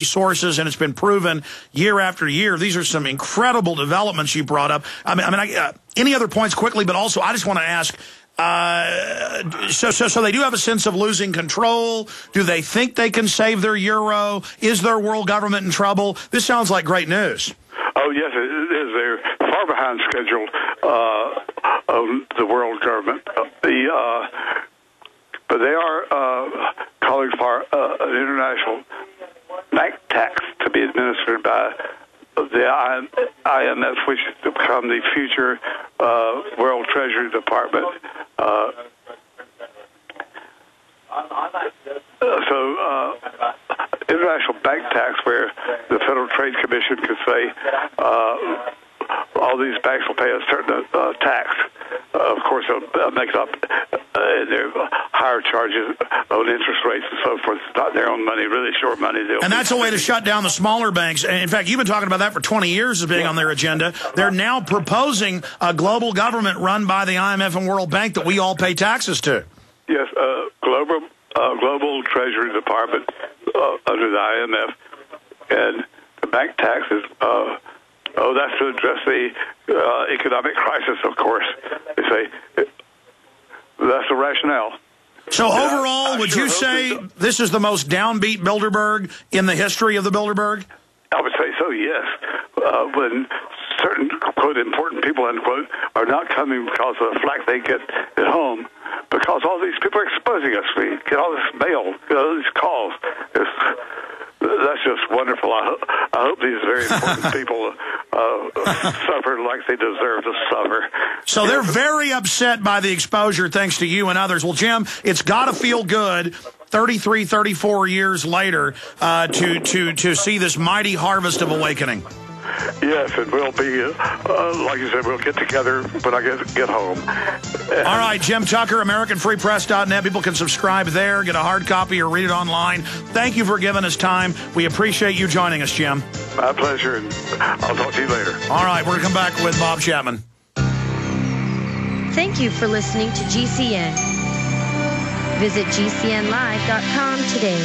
sources, and it's been proven year after year. These are some incredible developments you brought up. Any other points quickly, but also I just want to ask, so they do have a sense of losing control. Do they think they can save their euro? Is their world government in trouble? This sounds like great news. Oh, yes, it is. They're far behind schedule of the world government. But they are calling for an international bank tax to be administered by the IMF, which is to become the future World Treasury Department. International bank tax, where the Federal Trade Commission could say all these banks will pay a certain tax. Of course, they'll make up their higher charges on interest rates and so forth. It's not their own money, really short money. And that's a way to shut down the smaller banks. In fact, you've been talking about that for 20 years as being on their agenda. They're now proposing a global government run by the IMF and World Bank that we all pay taxes to. Yes, global Treasury Department under the IMF, and the bank taxes. That's to address the economic crisis, of course. They say that's the rationale. So overall, would you say this is the most downbeat Bilderberg in the history of the Bilderberg? I would say so, yes. When certain, quote, important people, unquote, are not coming because of the flack they get at home, because all these people are exposing us. We get all this mail, all these calls. That's just wonderful. I hope these very important people suffer like they deserve to suffer. So they're very upset by the exposure, thanks to you and others. Well, Jim, it's got to feel good 33, 34 years later to see this mighty harvest of awakening. Yes, and we'll be, like you said, we'll get together when I get home. All right, Jim Tucker, AmericanFreePress.net. People can subscribe there, get a hard copy, or read it online. Thank you for giving us time. We appreciate you joining us, Jim. My pleasure, and I'll talk to you later. All right, we're going to come back with Bob Chapman. Thank you for listening to GCN. Visit GCNlive.com today.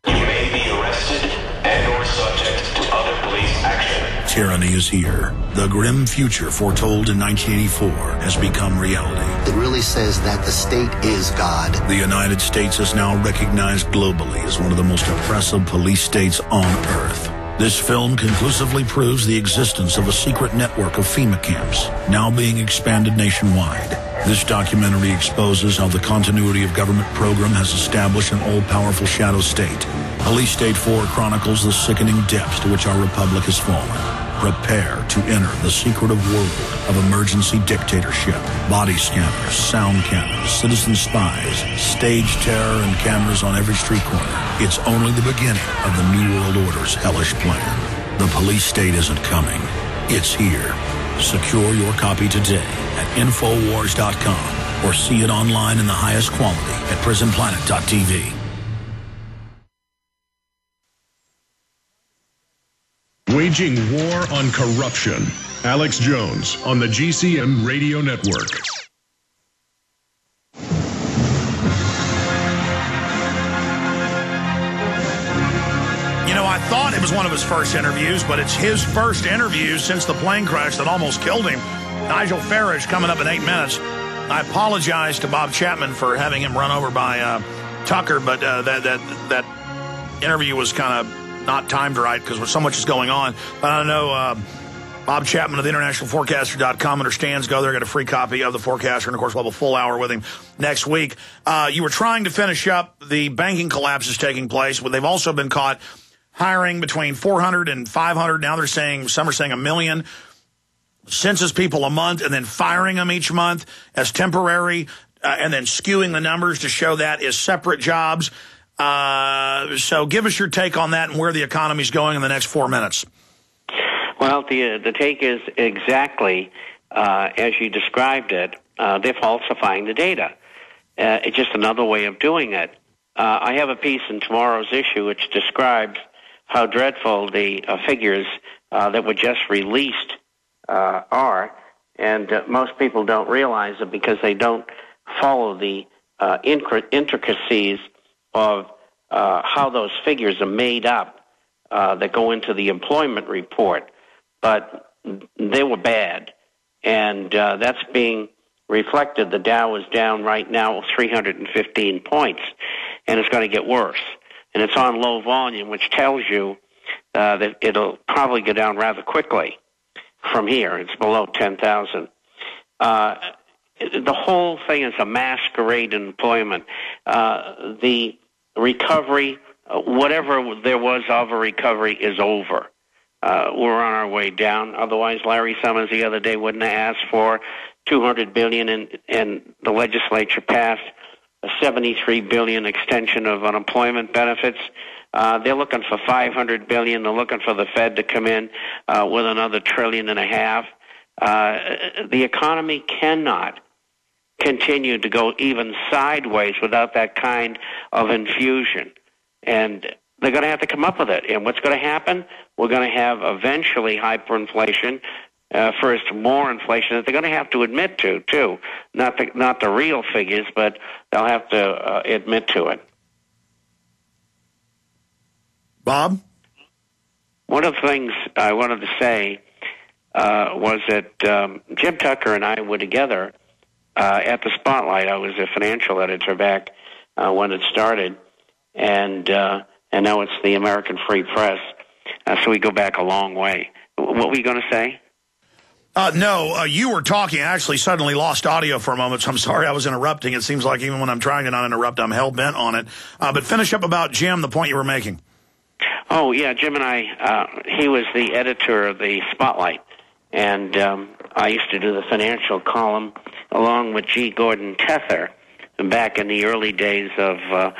You may be arrested and/or subject to other police action. Tyranny is here. The grim future foretold in 1984 has become reality. It really says that the state is God. The United States is now recognized globally as one of the most oppressive police states on earth. This film conclusively proves the existence of a secret network of FEMA camps, now being expanded nationwide. This documentary exposes how the continuity of government program has established an all-powerful shadow state. Police State 4 chronicles the sickening depths to which our republic has fallen. Prepare to enter the secretive world of emergency dictatorship, body scanners, sound cameras, citizen spies, stage terror, and cameras on every street corner. It's only the beginning of the New World Order's hellish plan. The police state isn't coming. It's here. Secure your copy today at Infowars.com or see it online in the highest quality at PrisonPlanet.tv. Waging war on corruption. Alex Jones on the GCN Radio Network. You know, I thought it was one of his first interviews, but it's his first interview since the plane crash that almost killed him. Nigel Farage coming up in 8 minutes. I apologize to Bob Chapman for having him run over by Tucker, but that interview was kind of not timed right because so much is going on. But I know Bob Chapman of the internationalforecaster.com understands. Go there, get a free copy of the Forecaster, and of course we'll have a full hour with him next week. You were trying to finish up the banking collapses taking place, but they've also been caught hiring between 400 and 500. Now they're saying, some are saying 1 million census people a month, and then firing them each month as temporary, and then skewing the numbers to show that as separate jobs. So give us your take on that and where the economy's going in the next 4 minutes. Well, the take is exactly as you described it. They're falsifying the data. It's just another way of doing it. I have a piece in tomorrow's issue which describes how dreadful the figures that were just released are, and most people don't realize it because they don't follow the intricacies of how those figures are made up that go into the employment report, but they were bad, and that's being reflected. The Dow is down right now 315 points, and it's going to get worse. And it's on low volume, which tells you that it'll probably go down rather quickly from here. It's below 10,000. The whole thing is a masquerade in employment. The recovery, whatever there was of a recovery, is over. We're on our way down. Otherwise, Larry Summers the other day wouldn't have asked for $200 billion, and the legislature passed a $73 billion extension of unemployment benefits. They're looking for $500 billion. They're looking for the Fed to come in with another $1.5 trillion. The economy cannot continue to go even sideways without that kind of infusion. And they're going to have to come up with it. And what's going to happen? We're going to have eventually hyperinflation. First, more inflation that they're going to have to admit to, too. Not the real figures, but they'll have to admit to it. Bob? One of the things I wanted to say was that Jim Tucker and I were together at the Spotlight. I was a financial editor back when it started, and now it's the American Free Press. So we go back a long way. What were you going to say? No, you were talking. I actually suddenly lost audio for a moment, so I'm sorry I was interrupting. It seems like even when I'm trying to not interrupt, I'm hell-bent on it. But finish up about Jim, the point you were making. Oh, yeah, Jim and I, he was the editor of the Spotlight, and I used to do the financial column along with G. Gordon Tether back in the early days of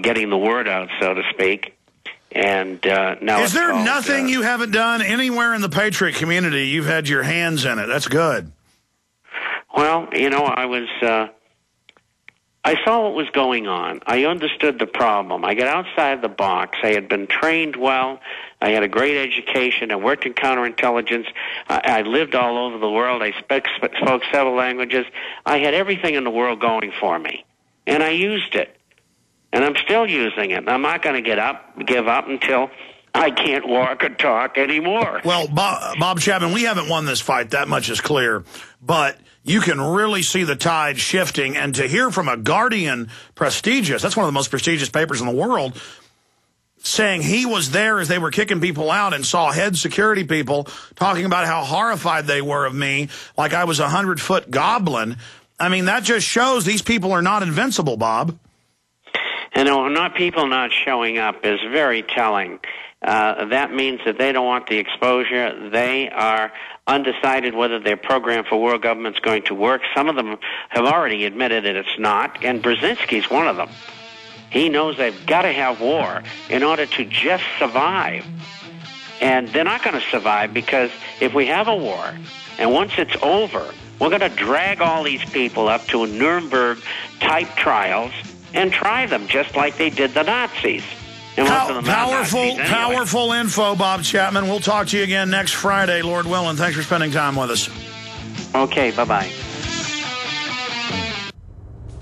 getting the word out, so to speak. And now is there nothing you haven't done anywhere in the Patriot community? You've had your hands in it. That's good. Well, you know, I saw what was going on. I understood the problem. I got outside the box. I had been trained well. I had a great education. I worked in counterintelligence. I lived all over the world. I spoke several languages. I had everything in the world going for me, and I used it. And I'm still using it. I'm not going to give up until I can't walk or talk anymore. Well, Bob Chapman, we haven't won this fight. That much is clear. But you can really see the tide shifting. And to hear from a Guardian prestigious, that's one of the most prestigious papers in the world, saying he was there as they were kicking people out and saw head security people talking about how horrified they were of me, like I was a 100-foot goblin. I mean, that just shows these people are not invincible, Bob. And people not showing up is very telling. That means that they don't want the exposure. They are undecided whether their program for world government is going to work. Some of them have already admitted that it's not, and Brzezinski's one of them. He knows they've got to have war in order to just survive. And they're not going to survive because if we have a war, and once it's over, we're going to drag all these people up to Nuremberg-type trials and try them just like they did the Nazis. And Powerful info, Bob Chapman. We'll talk to you again next Friday, Lord willing. Thanks for spending time with us. Okay, bye-bye.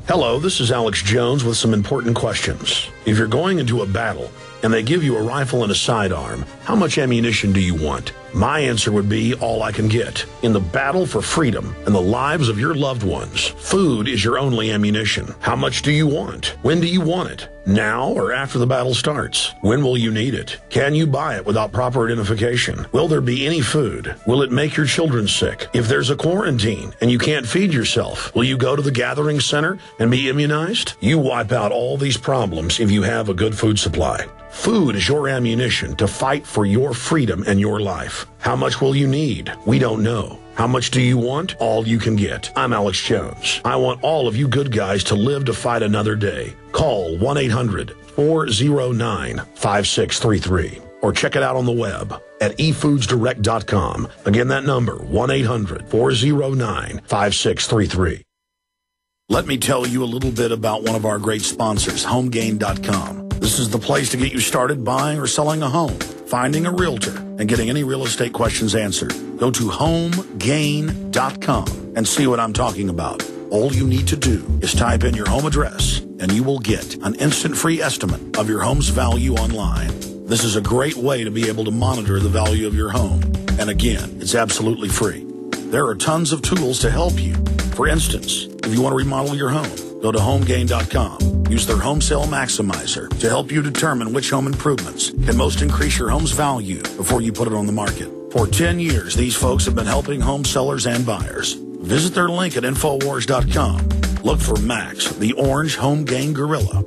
Hello, this is Alex Jones with some important questions. If you're going into a battle and they give you a rifle and a sidearm, how much ammunition do you want? My answer would be all I can get. In the battle for freedom and the lives of your loved ones, food is your only ammunition. How much do you want? When do you want it? Now or after the battle starts? When will you need it? Can you buy it without proper identification? Will there be any food? Will it make your children sick? If there's a quarantine and you can't feed yourself, will you go to the gathering center and be immunized? You wipe out all these problems if you have a good food supply. Food is your ammunition to fight for your freedom and your life. How much will you need? We don't know. How much do you want? All you can get. I'm Alex Jones. I want all of you good guys to live to fight another day. Call 1-800-409-5633 or check it out on the web at efoodsdirect.com. Again, that number, 1-800-409-5633. Let me tell you a little bit about one of our great sponsors, HomeGain.com. This is the place to get you started buying or selling a home, finding a realtor, and getting any real estate questions answered. Go to HomeGain.com and see what I'm talking about. All you need to do is type in your home address and you will get an instant free estimate of your home's value online. This is a great way to be able to monitor the value of your home. And again, it's absolutely free. There are tons of tools to help you. For instance, if you want to remodel your home, go to homegain.com. Use their Home Sale Maximizer to help you determine which home improvements can most increase your home's value before you put it on the market. For 10 years, these folks have been helping home sellers and buyers. Visit their link at Infowars.com. Look for Max, the orange Home Gain Gorilla.